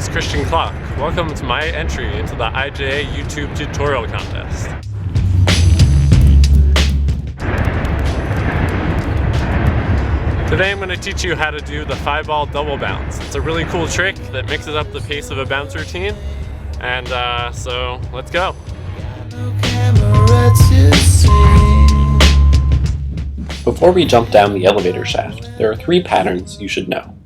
is Christian Kloc. Welcome to my entry into the IJA YouTube Tutorial Contest. Today I'm going to teach you how to do the 5-ball double bounce. It's a really cool trick that mixes up the pace of a bounce routine. And so let's go. Before we jump down the elevator shaft, there are 3 patterns you should know.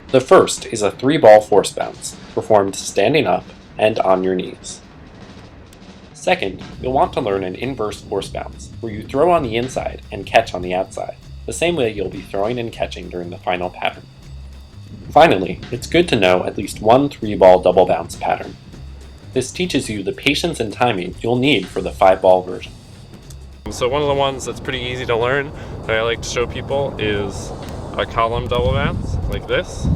The first is a 3-ball force bounce, performed standing up and on your knees. Second, you'll want to learn an inverse force bounce, where you throw on the inside and catch on the outside, the same way you'll be throwing and catching during the final pattern. Finally, it's good to know at least one 3-ball double bounce pattern. This teaches you the patience and timing you'll need for the 5-ball version. So one of the ones that's pretty easy to learn that I like to show people is a column double bounce, like this.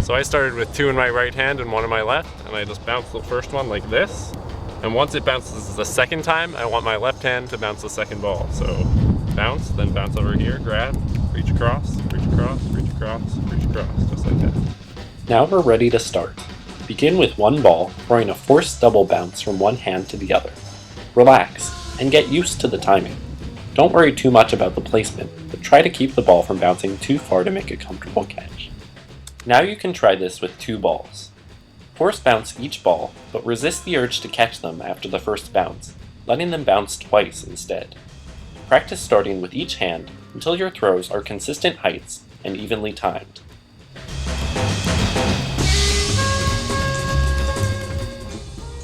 So I started with 2 in my right hand and 1 in my left, and I just bounced the first one like this. And once it bounces the second time, I want my left hand to bounce the second ball. So bounce, then bounce over here, grab, reach across, reach across, reach across, reach across, just like that. Now we're ready to start. Begin with 1 ball, throwing a forced double bounce from one hand to the other. Relax, and get used to the timing. Don't worry too much about the placement, but try to keep the ball from bouncing too far to make a comfortable catch. Now you can try this with 2 balls. Force bounce each ball, but resist the urge to catch them after the first bounce, letting them bounce twice instead. Practice starting with each hand until your throws are consistent heights and evenly timed.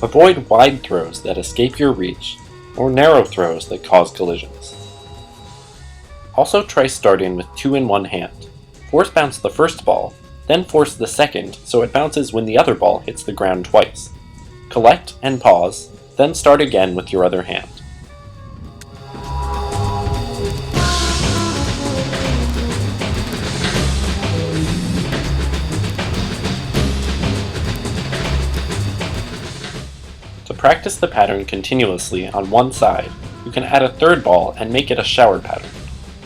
Avoid wide throws that escape your reach, or narrow throws that cause collisions. Also try starting with 2 in one hand. Force bounce the first ball, then force the second so it bounces when the other ball hits the ground twice. Collect and pause, then start again with your other hand. To practice the pattern continuously on one side, you can add a 3rd ball and make it a shower pattern.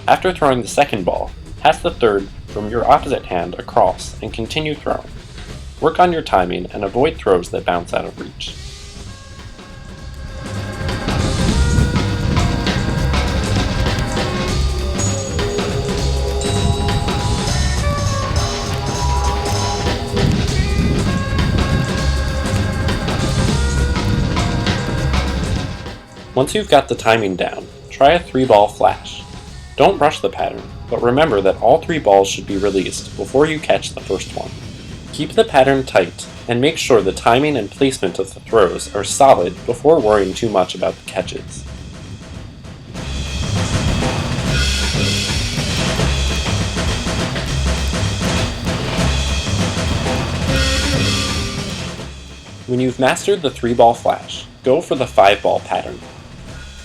After throwing the second ball, pass the 3rd from your opposite hand across and continue throwing. Work on your timing and avoid throws that bounce out of reach. Once you've got the timing down, try a 3-ball flash. Don't rush the pattern, but remember that all 3 balls should be released before you catch the first one. Keep the pattern tight, and make sure the timing and placement of the throws are solid before worrying too much about the catches. When you've mastered the 3-ball flash, go for the 5-ball pattern.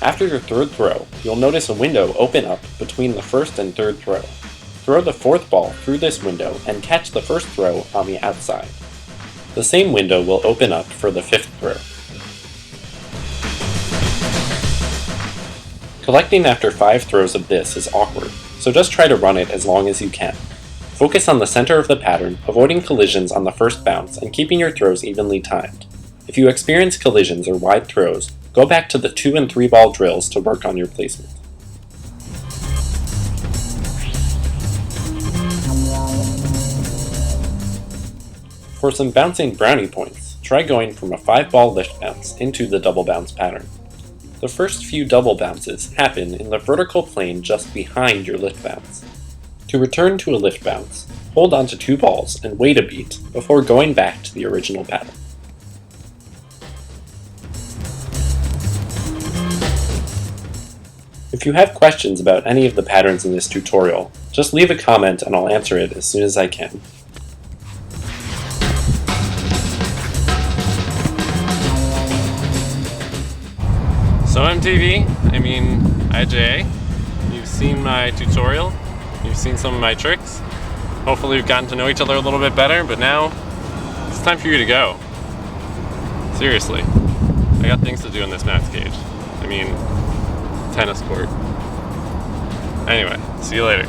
After your 3rd throw, you'll notice a window open up between the 1st and 3rd throw. Throw the 4th ball through this window and catch the 1st throw on the outside. The same window will open up for the 5th throw. Collecting after 5 throws of this is awkward, so just try to run it as long as you can. Focus on the center of the pattern, avoiding collisions on the first bounce and keeping your throws evenly timed. If you experience collisions or wide throws, go back to the 2 and 3 ball drills to work on your placement. For some bouncing brownie points, try going from a 5-ball lift bounce into the double bounce pattern. The first few double bounces happen in the vertical plane just behind your lift bounce. To return to a lift bounce, hold onto 2 balls and wait a beat before going back to the original pattern. If you have questions about any of the patterns in this tutorial, just leave a comment and I'll answer it as soon as I can. So IJA, you've seen my tutorial, you've seen some of my tricks. Hopefully we've gotten to know each other a little bit better, but now it's time for you to go. Seriously, I got things to do in this math cage. Tennis court. Anyway, see you later.